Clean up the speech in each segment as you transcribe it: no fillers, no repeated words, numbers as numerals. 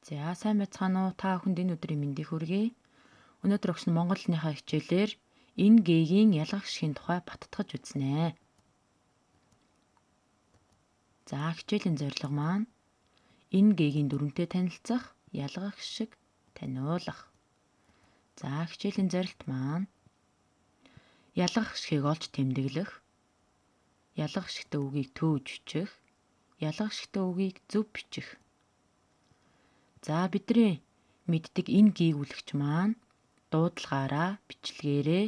За сайн байцгаана уу? Та бүхэнд энэ өдрийн мэндийг хүргэе. Өнөөдөр өгсөн Монголынхаа хичээлээр энэ гээгийн ялгах шигний тухай баттгаж үзнэ. За хичээлийн зорилго маань энэ гээгийн дүрмтэй танилцах, ялгах шиг таниулах. За хичээлийн зорилт маань ялгах шигийг олж тэмдэглэх, ялгах шигтэй үгийг төвж бичих, ялгах шигтэй үгийг зөв бичих. За бидний мэддэг энэ гээгүүлэгч маань дуудлагаараа, бичлэгээрээ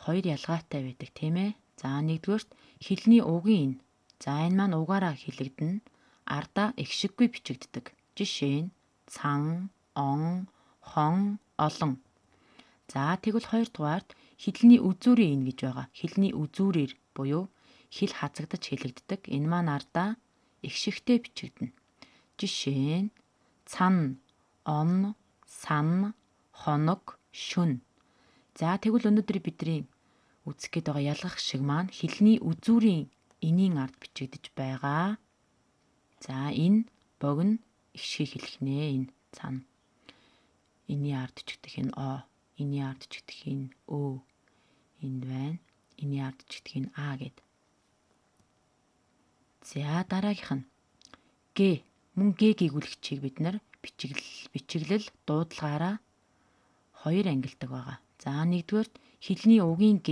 хоёр ялгаатай байдаг тийм ээ. За нэгдүгээрт хэлний угийн энэ. За энэ маань угаараа хэлэгдэнэ. Ардаа их шиггүй бичигддэг. Жишээ нь цан, он, хон, олон. За тэгвэл хоёрдугаарт хэлний үзүүрийн энэ гэж байгаа. Хэлний үзүүрээр буюу хэл хазагдаж хэлэгддэг. Энэ маань ардаа их шигтэй бичигдэнэ. Жишээ нь цан, он, сан, хоног, шүн. За тэгвэл өнөөдөр бидний үзэх гээд байгаа ялгах шиг маань хэлний үзүүрийн энийн ард бичигдэж байгаа. За энэ богино их шиг хэлэх нэ. Энэ цан. Энийн ард бичигдэх энэ о, энийн ард бичигдэх энэ ö. Энд байна. Энийн ард бичигдэх энэ а гэд. За дараагийнх нь г. Мөн г гээгүүлэгчийг бид нар бичиглэл дуудлагаараа хоёр ангилдаг байгаа. За нэгдүгээрт хэлний угийн г.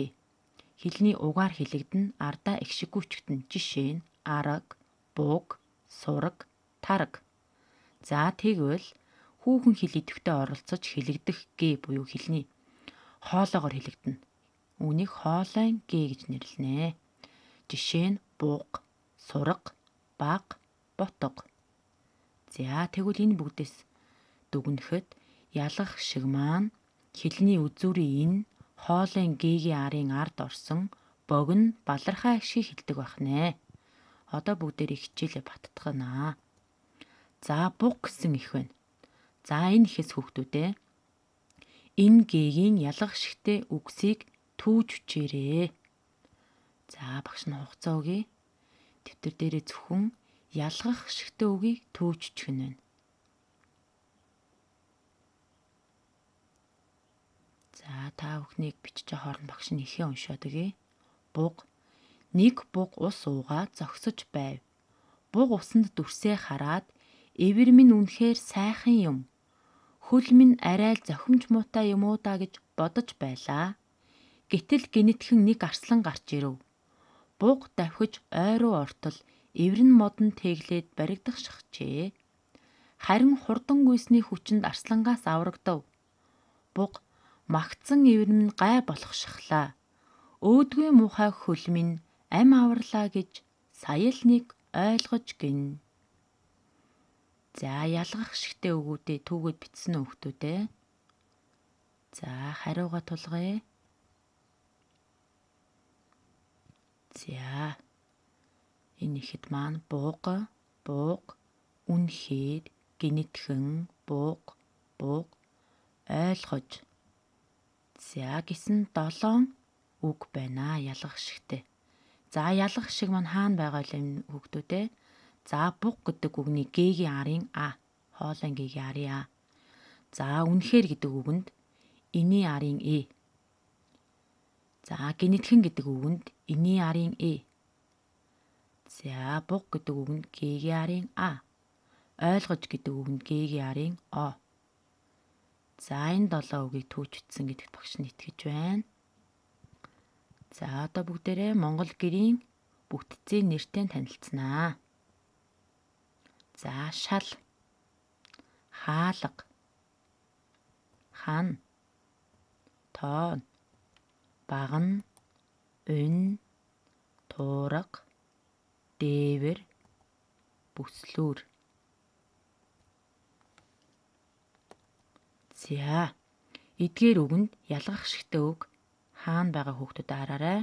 Хэлний угаар хэлэгдэнэ, ардаа их шиггүй бичигдэнэ. Жишээ нь арга, буг, сураг, тараг. За тэгвэл хүүхэн хэл идэвхтэй оролцож хэлэгдэх г буюу хэлний хоолоогоор хэлэгдэнэ. Үүнийг хоолойн г гэж нэрлэнэ. Жишээ нь буг, сураг, баг, ботго. За тэгвэл энэ бүгдээс дүгнэхэд ялгах шиг маань хэлний үзүүрийн энэ хоолойн г-ийн арын ард орсон богино балархай шиг хэлдэг байх нэ. Одоо бүгдээрээ хичээлээ баттгана. За буг гэсэн их байна. За энэ ихэс хүүхдүүдээ энэ г-ийн ялгах шигтэй үгсийг түүж бичээрэй. За багш нь хугацаа өгье. Дэвтэр дээрээ зөвхөн ялгах шигтэй үгийг төвж бичих нь байна. За та бүхнийг бичиж хооронд багш нь ихээ уншаад өгье. Буг. Нэг буг ус уугаад зогсож байв. Буг усанд дүрсээ хараад эвэр минь үнэхээр сайхан юм. Хөл минь арай л зохимж муутай юм уу даа гэж бодож байлаа. Гэтэл гинэтхэн нэг арслан гарч ирэв. Буг давхиж ой руу ортол эвэр нь модон тэглээд баригдах шахжээ. Харин хурдан гүйсний хүчинд арслангаас аврагдав. Буг магтсан эвэр минь гай болох шахлаа. Өөдгүй муухай хөл минь ам аварлаа гэж сая л нэг ойлгож гин. За ялгах шигтэй өгүүдээ түүгээд бичсэн хүүхдүүдээ. За хариугаа тулгая. За энэ ихэд маань буг, үнэхээр, гинэтхэн, буг, ойлгож. За гэсэн 7 үг байна ялгах шигтэй. За ялгах шиг маань хаана байгаа вэ хүүхдүүдээ? За буг гэдэг үгний г-ийн арын а, хоолойн г-ийн арын а. За үнэхээр гэдэг үгэнд энийн арын э. За гинэтхэн гэдэг үгэнд энийн арын э. За буг гэдэг үгэнд г-ийн арын а. Ойлгож гэдэг үгэнд г-ийн арын о. За энэ 7 үгийг түүж бичсэн гэдэгт багш нь итгэж байна. За одоо бүгдээрээ Монгол гэрийн бүтцийн нэртэй танилцсанаа. За шал, хаалга, хан, тоон, багна, унь, туурга, дээвэр, бүслүүр. За эдгээр үгэнд ялгах шигтэй үг хаана байгаа хүүхдүүд хараарай.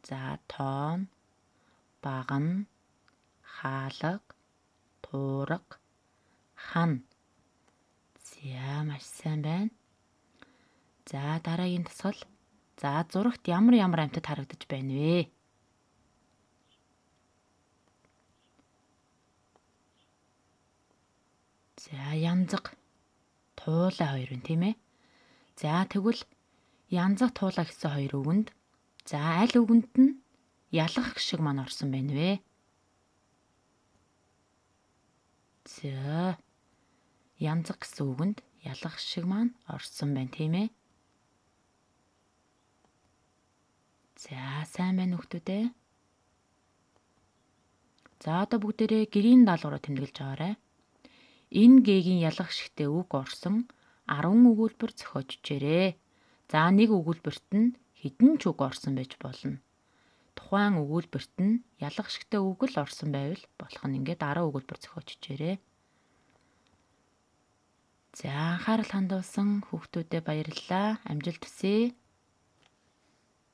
За тоон, багна, хаалга, туурга, хан. За маш сайн байна. За дараагийн дасгал. За зурагт ямар амьтад харагдаж байна вэ? За янзаг туулай хоёр байна тийм ээ. За тэгвэл янзаг туулай гэсэн хоёр үгэнд за аль үгэнд нь ялгах гişиг маань орсон байна вэ? За янзаг гэсэн үгэнд ялгах гişиг маань орсон байна тийм ээ. За сайн байна хүүхдүүдээ. За одоо бүгдээрээ гэрийн даалгавраа тэмдэглэж байгаарай. Энэ гээгийн ялгах гişгтэй үг орсон 10 өгүүлбэр зохиож өгчээрэй. За нэг өгүүлбэрт нь хэдэн ч үг орсон байж болно. Тухайн өгүүлбэрт нь ялгах гişгтэй үг л орсон байвал болох нь ингээд 10 өгүүлбэр зохиож өгчээрэй. За анхаарал хандуулсан хүүхдүүдэд баярлалаа. Амжилт хүсье.